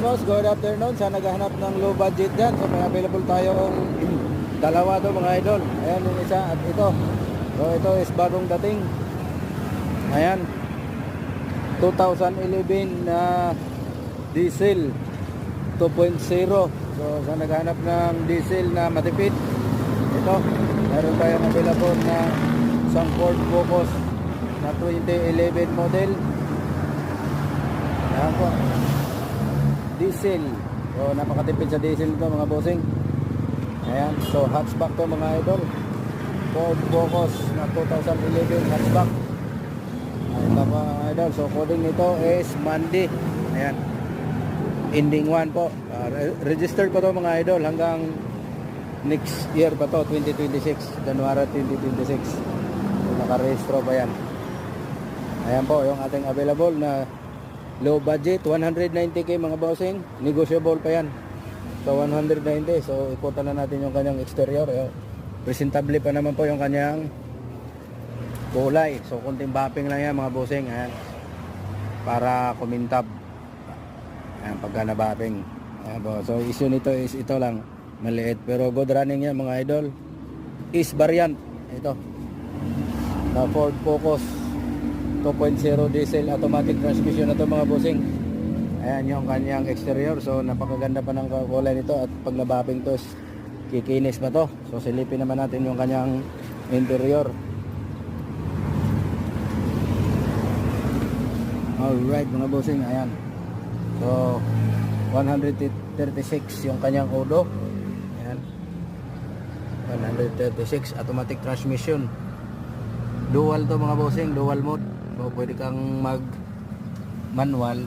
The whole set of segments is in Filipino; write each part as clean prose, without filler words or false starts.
boss, good afternoon. Sa naghahanap ng low budget dyan, so may available tayong dalawa to mga idol. Ayan yung isa at ito. So ito is bagong dating. Ayan, 2011 na diesel 2.0. So sa naghahanap ng diesel na matipid, ito, meron tayong available na isang Ford Focus na 2011 model. Ayan po, diesel. So napakatipid sa diesel ito mga bossing. Ayan, so hatchback to mga idol, Ford Focus na 2011 hatchback. Ayan pa mga idol. So coding nito is Monday. Ayan, ending 1 po. Registered pa to mga idol hanggang next year pa to, 2026, January 2026. So nakarehistro pa yan. Ayan po yung ating available na low budget, 190k mga bossing. Negotiable pa yan. So 190. So ikutan na natin yung kanyang exterior. Presentable pa naman po yung kanyang kulay. So kunting bapping lang yan mga bossing. Ayan, para kumintab. Ayan, pagka nabapping. Ayan po. So issue nito is ito lang, maliit, pero good running yan mga idol. Is variant ito na Ford Focus 2.0 diesel automatic transmission na to mga bossing. Ayan yung kanyang exterior. So napakaganda pa ng kulay nito, at pag nabapping to kikinis pa to. So silipin naman natin yung kanyang interior. Alright mga bossing, ayan. So 136 yung kanyang odo. Ayan, 136 automatic transmission. Dual to mga bossing, dual mode. So pwede kang mag manual.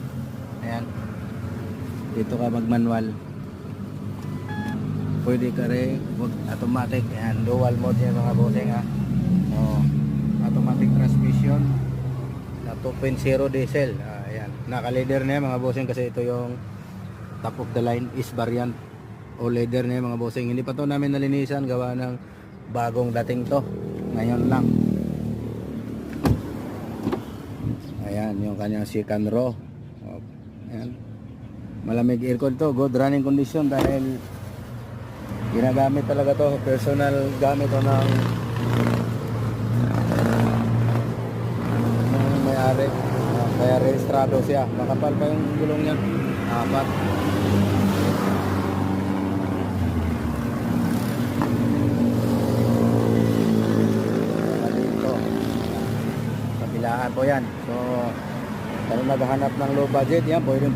Ayan, dito ka mag manual. Pwede ka rin mag automatic. Ayan, dual mode yan mga bossing ha. So automatic transmission na 2.0 diesel. Ayan, naka-leather na yan mga bossing, kasi ito yung top of the line is variant o leather na yan mga bossing. Hindi pa to namin nalinisan, gawa ng bagong dating to, ngayon lang. Ayan yung kanyang second row. Ayan, malamig aircon to, good running condition, dahil ginagamit talaga to, personal gamit to ng may-ari. Kaya rehistrado siya. Makapal pa yung gulong niya, 4. Dito kabilaan po yan. So kung naghahanap ng low budget, yan pwede na